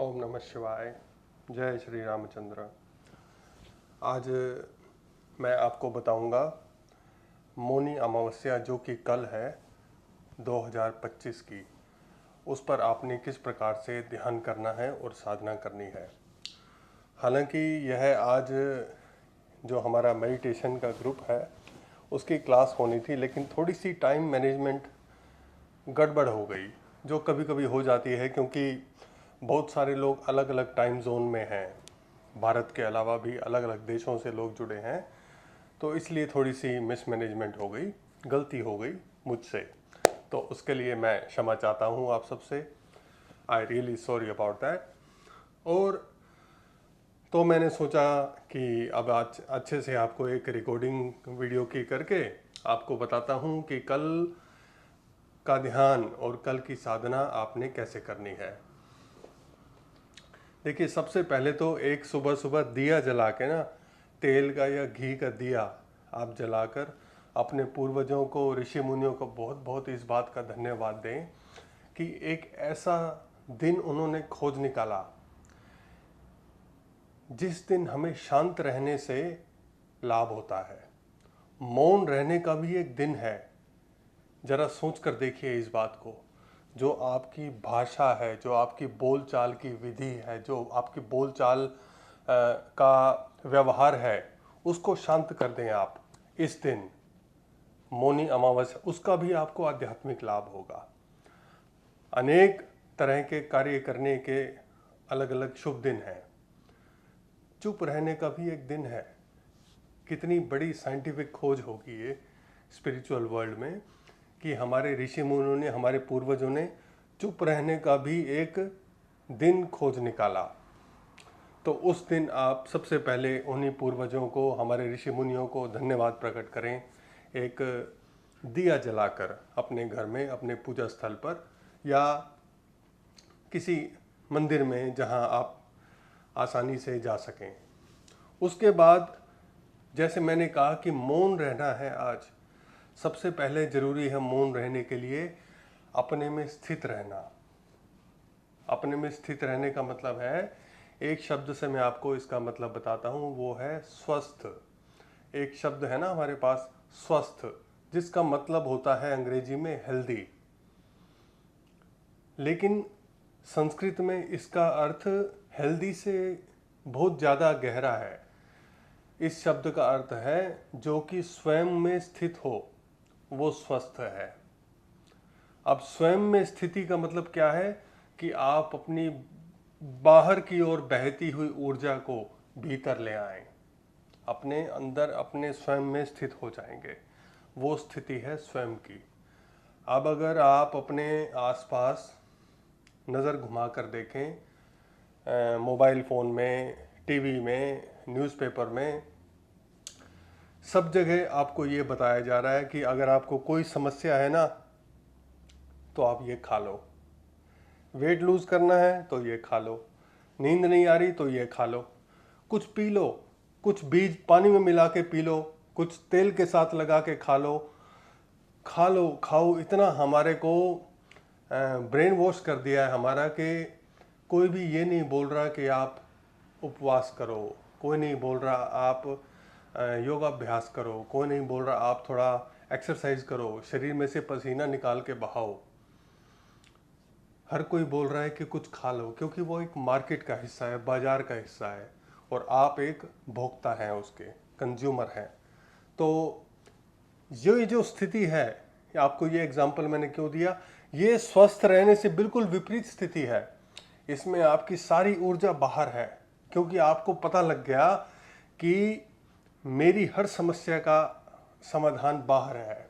ओम नमः शिवाय। जय श्री रामचंद्र। आज मैं आपको बताऊंगा मौनी अमावस्या जो कि कल है 2025 की, उस पर आपने किस प्रकार से ध्यान करना है और साधना करनी है। हालांकि यह आज जो हमारा मेडिटेशन का ग्रुप है उसकी क्लास होनी थी, लेकिन थोड़ी सी टाइम मैनेजमेंट गड़बड़ हो गई, जो कभी कभी हो जाती है क्योंकि बहुत सारे लोग अलग अलग टाइम जोन में हैं। भारत के अलावा भी अलग अलग देशों से लोग जुड़े हैं, तो इसलिए थोड़ी सी मिसमैनेजमेंट हो गई, गलती हो गई मुझसे। तो उसके लिए मैं क्षमा चाहता हूँ आप सबसे। I really sorry about that. और तो मैंने सोचा कि अब आज अच्छे से आपको एक रिकॉर्डिंग वीडियो की करके आपको बताता हूँ कि कल का ध्यान और कल की साधना आपने कैसे करनी है। देखिए, सबसे पहले तो एक सुबह सुबह दिया जला के ना, तेल का या घी का दिया आप जलाकर अपने पूर्वजों को, ऋषि मुनियों को बहुत बहुत इस बात का धन्यवाद दें कि एक ऐसा दिन उन्होंने खोज निकाला जिस दिन हमें शांत रहने से लाभ होता है। मौन रहने का भी एक दिन है। जरा सोच कर देखिए इस बात को। जो आपकी भाषा है, जो आपकी बोलचाल की विधि है, जो आपकी बोलचाल का व्यवहार है, उसको शांत कर दें आप इस दिन मौनी अमावस्या, उसका भी आपको आध्यात्मिक लाभ होगा। अनेक तरह के कार्य करने के अलग अलग शुभ दिन हैं। चुप रहने का भी एक दिन है। कितनी बड़ी साइंटिफिक खोज होगी ये स्पिरिचुअल वर्ल्ड में कि हमारे ऋषि मुनियों ने, हमारे पूर्वजों ने चुप रहने का भी एक दिन खोज निकाला। तो उस दिन आप सबसे पहले उन्हीं पूर्वजों को, हमारे ऋषि मुनियों को धन्यवाद प्रकट करें। एक दिया जलाकर अपने घर में, अपने पूजा स्थल पर या किसी मंदिर में जहां आप आसानी से जा सकें। उसके बाद जैसे मैंने कहा कि मौन रहना है आज, सबसे पहले जरूरी है मौन रहने के लिए अपने में स्थित रहना। अपने में स्थित रहने का मतलब है, एक शब्द से मैं आपको इसका मतलब बताता हूँ, वो है स्वस्थ। एक शब्द है ना हमारे पास, स्वस्थ, जिसका मतलब होता है अंग्रेजी में हेल्दी, लेकिन संस्कृत में इसका अर्थ हेल्दी से बहुत ज़्यादा गहरा है। इस शब्द का अर्थ है जो कि स्वयं में स्थित हो, वो स्वस्थ है। अब स्वयं में स्थिति का मतलब क्या है कि आप अपनी बाहर की ओर बहती हुई ऊर्जा को भीतर ले आएं, अपने अंदर, अपने स्वयं में स्थित हो जाएंगे। वो स्थिति है स्वयं की। अब अगर आप अपने आसपास नज़र घुमाकर देखें, मोबाइल फ़ोन में, टीवी में, न्यूज़पेपर में, सब जगह आपको ये बताया जा रहा है कि अगर आपको कोई समस्या है ना, तो आप ये खा लो। वेट लूज़ करना है तो ये खा लो। नींद नहीं आ रही तो ये खा लो। कुछ पी लो, कुछ बीज पानी में मिला के पी लो, कुछ तेल के साथ लगा के खा लो। खा लो, खाओ। इतना हमारे को ब्रेन वॉश कर दिया है हमारा कि कोई भी ये नहीं बोल रहा कि आप उपवास करो, कोई नहीं बोल रहा आप योगाभ्यास करो, कोई नहीं बोल रहा आप थोड़ा एक्सरसाइज करो, शरीर में से पसीना निकाल के बहाओ। हर कोई बोल रहा है कि कुछ खा लो, क्योंकि वो एक मार्केट का हिस्सा है, बाजार का हिस्सा है, और आप एक भोक्ता हैं, उसके कंज्यूमर हैं। तो ये जो स्थिति है, आपको ये एग्जाम्पल मैंने क्यों दिया, ये स्वस्थ रहने से बिल्कुल विपरीत स्थिति है। इसमें आपकी सारी ऊर्जा बाहर है, क्योंकि आपको पता लग गया कि मेरी हर समस्या का समाधान बाहर है।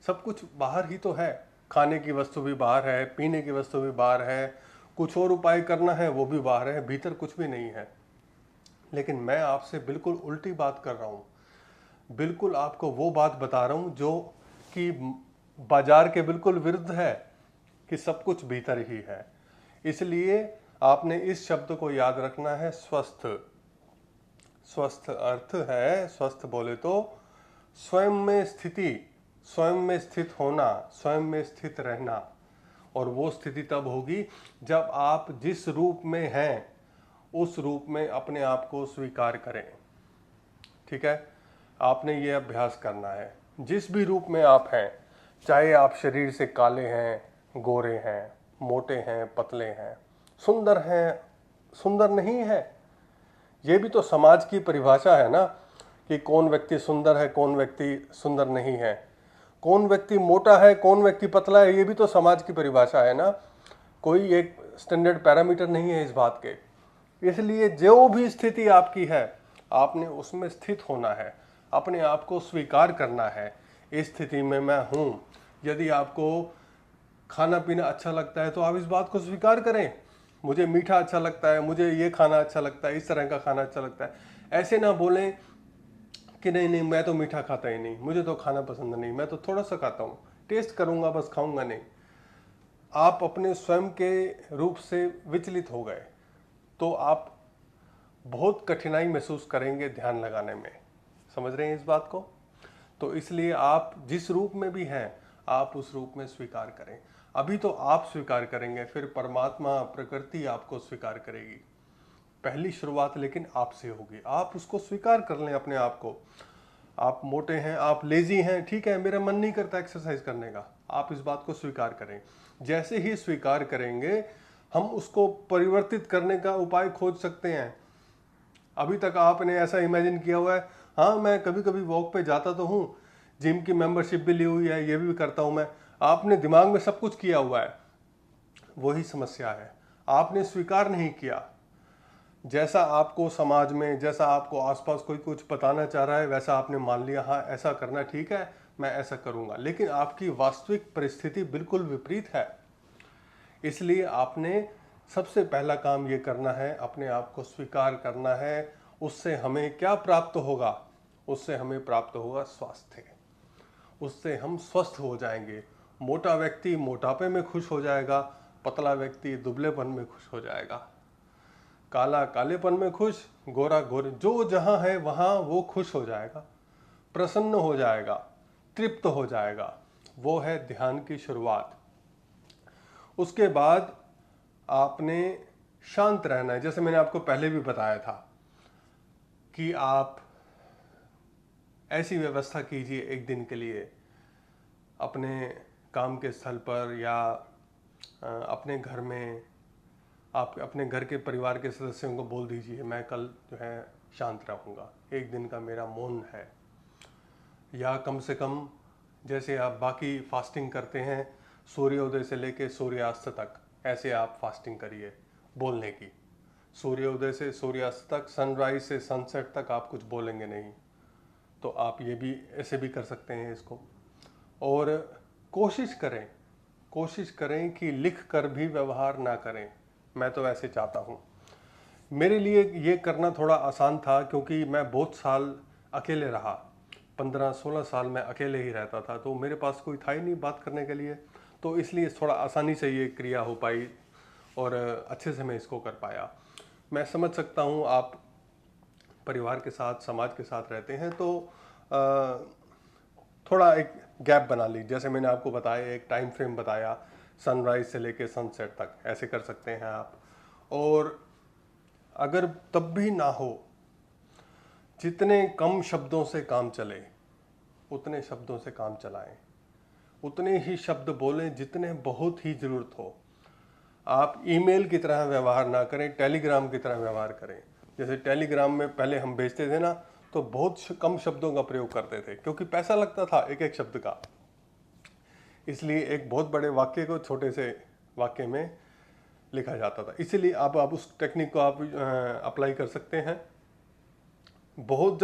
सब कुछ बाहर ही तो है। खाने की वस्तु भी बाहर है, पीने की वस्तु भी बाहर है, कुछ और उपाय करना है वो भी बाहर है, भीतर कुछ भी नहीं है। लेकिन मैं आपसे बिल्कुल उल्टी बात कर रहा हूँ। बिल्कुल आपको वो बात बता रहा हूँ जो कि बाजार के बिल्कुल विरुद्ध है, कि सब कुछ भीतर ही है। इसलिए आपने इस शब्द को याद रखना है, स्वस्थ। स्वस्थ अर्थ है, स्वस्थ बोले तो स्वयं में स्थिति, स्वयं में स्थित होना, स्वयं में स्थित रहना। और वो स्थिति तब होगी जब आप जिस रूप में हैं उस रूप में अपने आप को स्वीकार करें। ठीक है, आपने ये अभ्यास करना है। जिस भी रूप में आप हैं, चाहे आप शरीर से काले हैं, गोरे हैं, मोटे हैं, पतले हैं, सुंदर हैं, सुंदर नहीं है, ये भी तो समाज की परिभाषा है ना कि कौन व्यक्ति सुंदर है, कौन व्यक्ति सुंदर नहीं है, कौन व्यक्ति मोटा है, कौन व्यक्ति पतला है, ये भी तो समाज की परिभाषा है ना। कोई एक स्टैंडर्ड पैरामीटर नहीं है इस बात के। इसलिए जो भी स्थिति आपकी है, आपने उसमें स्थित होना है, अपने आप को स्वीकार करना है। इस स्थिति में मैं हूँ। यदि आपको खाना पीना अच्छा लगता है तो आप इस बात को स्वीकार करें, मुझे मीठा अच्छा लगता है, मुझे ये खाना अच्छा लगता है, इस तरह का खाना अच्छा लगता है। ऐसे ना बोलें कि नहीं नहीं मैं तो मीठा खाता ही नहीं, मुझे तो खाना पसंद नहीं, मैं तो थोड़ा सा खाता हूँ, टेस्ट करूँगा बस, खाऊंगा नहीं। आप अपने स्वयं के रूप से विचलित हो गए तो आप बहुत कठिनाई महसूस करेंगे ध्यान लगाने में। समझ रहे हैं इस बात को? तो इसलिए आप जिस रूप में भी हैं, आप उस रूप में स्वीकार करें। अभी तो आप स्वीकार करेंगे, फिर परमात्मा प्रकृति आपको स्वीकार करेगी। पहली शुरुआत लेकिन आपसे होगी। आप उसको स्वीकार कर लें अपने आप को। आप मोटे हैं, आप लेजी हैं, ठीक है, मेरा मन नहीं करता एक्सरसाइज करने का, आप इस बात को स्वीकार करें। जैसे ही स्वीकार करेंगे हम उसको परिवर्तित करने का उपाय खोज सकते हैं। अभी तक आपने ऐसा इमेजिन किया हुआ है, हाँ मैं कभी कभी वॉक पे जाता तो हूँ, जिम की मेंबरशिप भी ली हुई है, ये भी करता हूँ मैं। आपने दिमाग में सब कुछ किया हुआ है। वही समस्या है, आपने स्वीकार नहीं किया। जैसा आपको समाज में, जैसा आपको आसपास कोई कुछ बताना चाह रहा है, वैसा आपने मान लिया, हाँ ऐसा करना ठीक है, मैं ऐसा करूँगा। लेकिन आपकी वास्तविक परिस्थिति बिल्कुल विपरीत है। इसलिए आपने सबसे पहला काम ये करना है, अपने आप को स्वीकार करना है। उससे हमें क्या प्राप्त होगा? उससे हमें प्राप्त होगा स्वास्थ्य। उससे हम स्वस्थ हो जाएंगे। मोटा व्यक्ति मोटापे में खुश हो जाएगा, पतला व्यक्ति दुबलेपन में खुश हो जाएगा, काला कालेपन में खुश, गोरा गोरे, जो जहाँ है वहाँ वो खुश हो जाएगा, प्रसन्न हो जाएगा, तृप्त हो जाएगा। वो है ध्यान की शुरुआत। उसके बाद आपने शांत रहना है। जैसे मैंने आपको पहले भी बताया था कि आप ऐसी व्यवस्था कीजिए एक दिन के लिए अपने काम के स्थल पर या अपने घर में। आप अपने घर के परिवार के सदस्यों को बोल दीजिए मैं कल जो है शांत रहूँगा, एक दिन का मेरा मौन है। या कम से कम जैसे आप बाकी फास्टिंग करते हैं, सूर्योदय से लेकर सूर्यास्त तक, ऐसे आप फास्टिंग करिए बोलने की। सूर्योदय से सूर्यास्त तक, सनराइज से सनसेट तक आप कुछ बोलेंगे नहीं। तो आप ये भी ऐसे भी कर सकते हैं इसको। और कोशिश करें कि लिख कर भी व्यवहार ना करें। मैं तो ऐसे चाहता हूँ। मेरे लिए ये करना थोड़ा आसान था क्योंकि मैं बहुत साल अकेले रहा, 15-16 साल मैं अकेले ही रहता था, तो मेरे पास कोई था ही नहीं बात करने के लिए। तो इसलिए थोड़ा आसानी से ये क्रिया हो पाई और अच्छे से मैं इसको कर पाया। मैं समझ सकता हूँ आप परिवार के साथ, समाज के साथ रहते हैं तो थोड़ा एक गैप बना ली। जैसे मैंने आपको बताया, एक टाइम फ्रेम बताया, सनराइज से लेके सनसेट तक, ऐसे कर सकते हैं आप। और अगर तब भी ना हो, जितने कम शब्दों से काम चले उतने शब्दों से काम चलाएं। उतने ही शब्द बोलें जितने बहुत ही ज़रूरत हो। आप ईमेल की तरह व्यवहार ना करें, टेलीग्राम की तरह व्यवहार करें। जैसे टेलीग्राम में पहले हम भेजते थे ना, तो बहुत कम शब्दों का प्रयोग करते थे क्योंकि पैसा लगता था एक एक शब्द का। इसलिए एक बहुत बड़े वाक्य को छोटे से वाक्य में लिखा जाता था। इसीलिए आप उस टेक्निक को आप अप्लाई कर सकते हैं। बहुत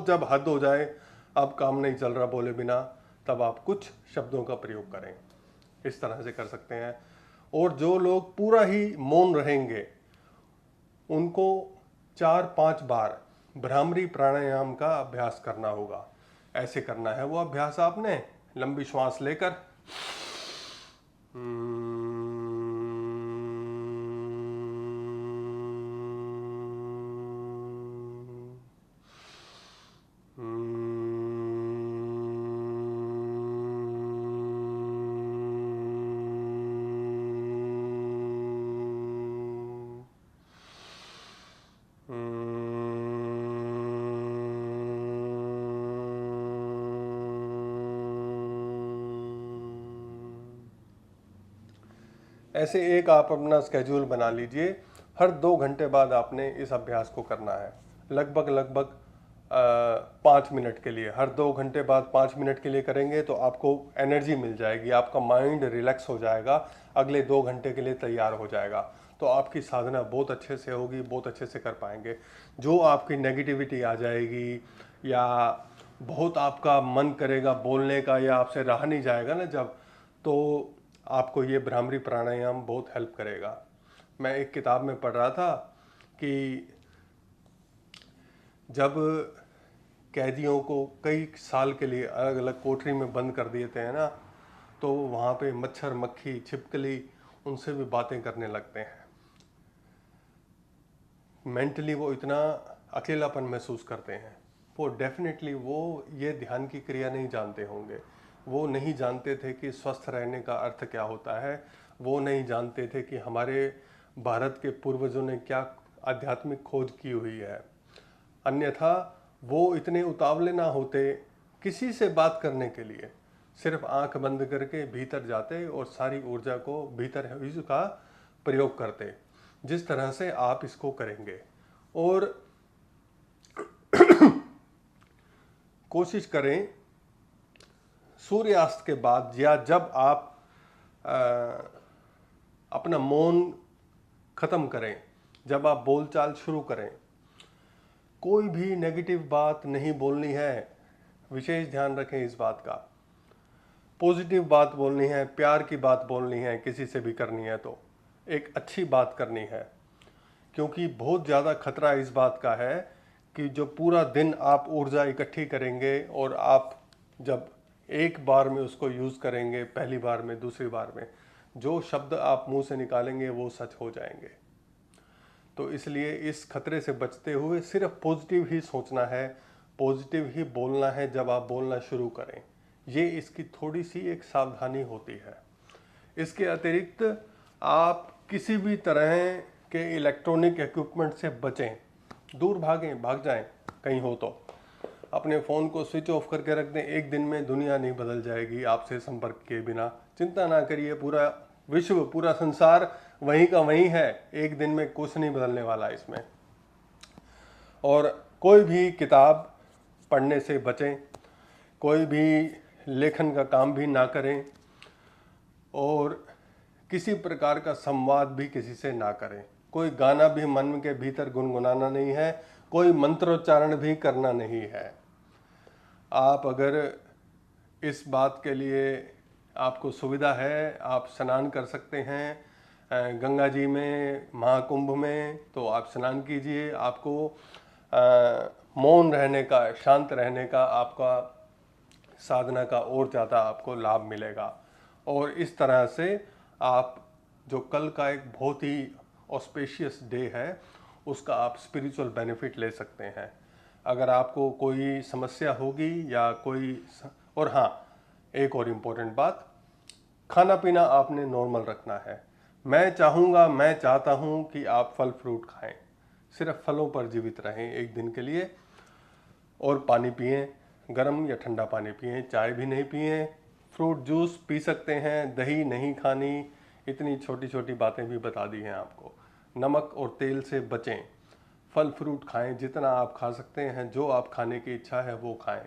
जब हद हो जाए, अब काम नहीं चल रहा बोले बिना, तब आप कुछ शब्दों का प्रयोग करें। इस तरह से कर सकते हैं। और जो लोग पूरा ही मौन रहेंगे उनको 4-5 बार भ्रामरी प्राणायाम का अभ्यास करना होगा। ऐसे करना है वो अभ्यास आपने, लंबी श्वास लेकर ऐसे एक आप अपना स्केड्यूल बना लीजिए, हर 2 घंटे बाद आपने इस अभ्यास को करना है, लगभग 5 मिनट के लिए। हर 2 घंटे बाद 5 मिनट के लिए करेंगे तो आपको एनर्जी मिल जाएगी, आपका माइंड रिलैक्स हो जाएगा, अगले 2 घंटे के लिए तैयार हो जाएगा। तो आपकी साधना बहुत अच्छे से होगी, बहुत अच्छे से कर पाएंगे। जो आपकी नेगेटिविटी आ जाएगी या बहुत आपका मन करेगा बोलने का या आपसे रहा नहीं जाएगा ना जब, तो आपको ये भ्रामरी प्राणायाम बहुत हेल्प करेगा। मैं एक किताब में पढ़ रहा था कि जब कैदियों को कई साल के लिए अलग अलग कोठरी में बंद कर दिए थे ना, तो वहाँ पे मच्छर मक्खी छिपकली उनसे भी बातें करने लगते हैं। मेंटली वो इतना अकेलापन महसूस करते हैं, वो डेफिनेटली वो ये ध्यान की क्रिया नहीं जानते होंगे। वो नहीं जानते थे कि स्वस्थ रहने का अर्थ क्या होता है, वो नहीं जानते थे कि हमारे भारत के पूर्वजों ने क्या आध्यात्मिक खोज की हुई है। अन्यथा वो इतने उतावले ना होते किसी से बात करने के लिए, सिर्फ आंख बंद करके भीतर जाते और सारी ऊर्जा को भीतर इसका प्रयोग करते, जिस तरह से आप इसको करेंगे। और कोशिश करें सूर्यास्त के बाद या जब आप अपना मौन खत्म करें, जब आप बोलचाल शुरू करें, कोई भी नेगेटिव बात नहीं बोलनी है। विशेष ध्यान रखें इस बात का। पॉजिटिव बात बोलनी है, प्यार की बात बोलनी है, किसी से भी करनी है तो एक अच्छी बात करनी है। क्योंकि बहुत ज़्यादा खतरा इस बात का है कि जो पूरा दिन आप ऊर्जा इकट्ठी करेंगे और आप जब एक बार में उसको यूज़ करेंगे, पहली बार में, दूसरी बार में, जो शब्द आप मुंह से निकालेंगे वो सच हो जाएंगे। तो इसलिए इस खतरे से बचते हुए सिर्फ पॉजिटिव ही सोचना है, पॉजिटिव ही बोलना है जब आप बोलना शुरू करें। ये इसकी थोड़ी सी एक सावधानी होती है। इसके अतिरिक्त आप किसी भी तरह के इलेक्ट्रॉनिक इक्विपमेंट से बचें, दूर भाग जाएं कहीं हो तो। अपने फ़ोन को स्विच ऑफ करके रख दें, एक दिन में दुनिया नहीं बदल जाएगी आपसे संपर्क के बिना। चिंता ना करिए, पूरा विश्व, पूरा संसार वहीं का वहीं है, एक दिन में कुछ नहीं बदलने वाला इसमें। और कोई भी किताब पढ़ने से बचें, कोई भी लेखन का काम भी ना करें और किसी प्रकार का संवाद भी किसी से ना करें। कोई गाना भी मन के भीतर गुनगुनाना नहीं है, कोई मंत्रोच्चारण भी करना नहीं है। आप अगर इस बात के लिए आपको सुविधा है, आप स्नान कर सकते हैं गंगा जी में, महाकुंभ में, तो आप स्नान कीजिए। आपको मौन रहने का, शांत रहने का, आपका साधना का और ज़्यादा आपको लाभ मिलेगा। और इस तरह से आप जो कल का एक बहुत ही ऑस्पेशियस डे है उसका आप स्पिरिचुअल बेनिफिट ले सकते हैं। अगर आपको कोई समस्या होगी या कोई और हाँ, एक और इम्पोर्टेंट बात, खाना पीना आपने नॉर्मल रखना है। मैं चाहता हूँ कि आप फल फ्रूट खाएं, सिर्फ फलों पर जीवित रहें एक दिन के लिए। और पानी पिएं, गर्म या ठंडा पानी पिएं, चाय भी नहीं पिएं। फ्रूट जूस पी सकते हैं, दही नहीं खानी। इतनी छोटी छोटी बातें भी बता दी हैं आपको। नमक और तेल से बचें, फल फ्रूट खाएं, जितना आप खा सकते हैं, जो आप खाने की इच्छा है वो खाएं।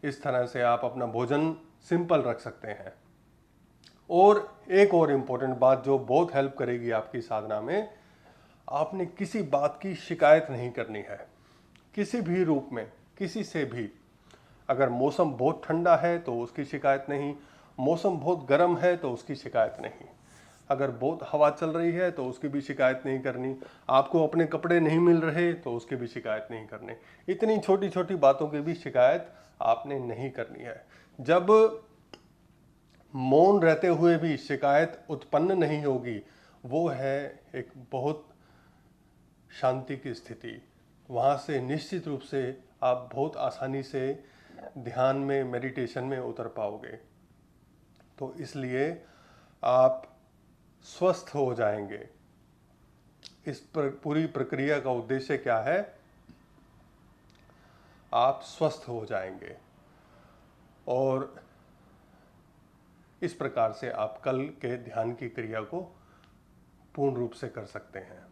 इस तरह से आप अपना भोजन सिंपल रख सकते हैं। और एक और इम्पोर्टेंट बात जो बहुत हेल्प करेगी आपकी साधना में, आपने किसी बात की शिकायत नहीं करनी है, किसी भी रूप में, किसी से भी। अगर मौसम बहुत ठंडा है तो उसकी शिकायत नहीं, मौसम बहुत गर्म है तो उसकी शिकायत नहीं, अगर बहुत हवा चल रही है तो उसकी भी शिकायत नहीं करनी, आपको अपने कपड़े नहीं मिल रहे तो उसकी भी शिकायत नहीं करनी। इतनी छोटी छोटी बातों की भी शिकायत आपने नहीं करनी है। जब मौन रहते हुए भी शिकायत उत्पन्न नहीं होगी, वो है एक बहुत शांति की स्थिति। वहाँ से निश्चित रूप से आप बहुत आसानी से ध्यान में, मेडिटेशन में उतर पाओगे। तो इसलिए आप स्वस्थ हो जाएंगे। इस पूरी प्रक्रिया का उद्देश्य क्या है? आप स्वस्थ हो जाएंगे। और इस प्रकार से आप कल के ध्यान की क्रिया को पूर्ण रूप से कर सकते हैं।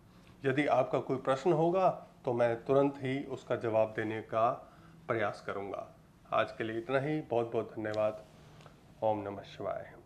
यदि आपका कोई प्रश्न होगा तो मैं तुरंत ही उसका जवाब देने का प्रयास करूंगा। आज के लिए इतना ही। बहुत बहुत धन्यवाद। ओम नमः शिवाय।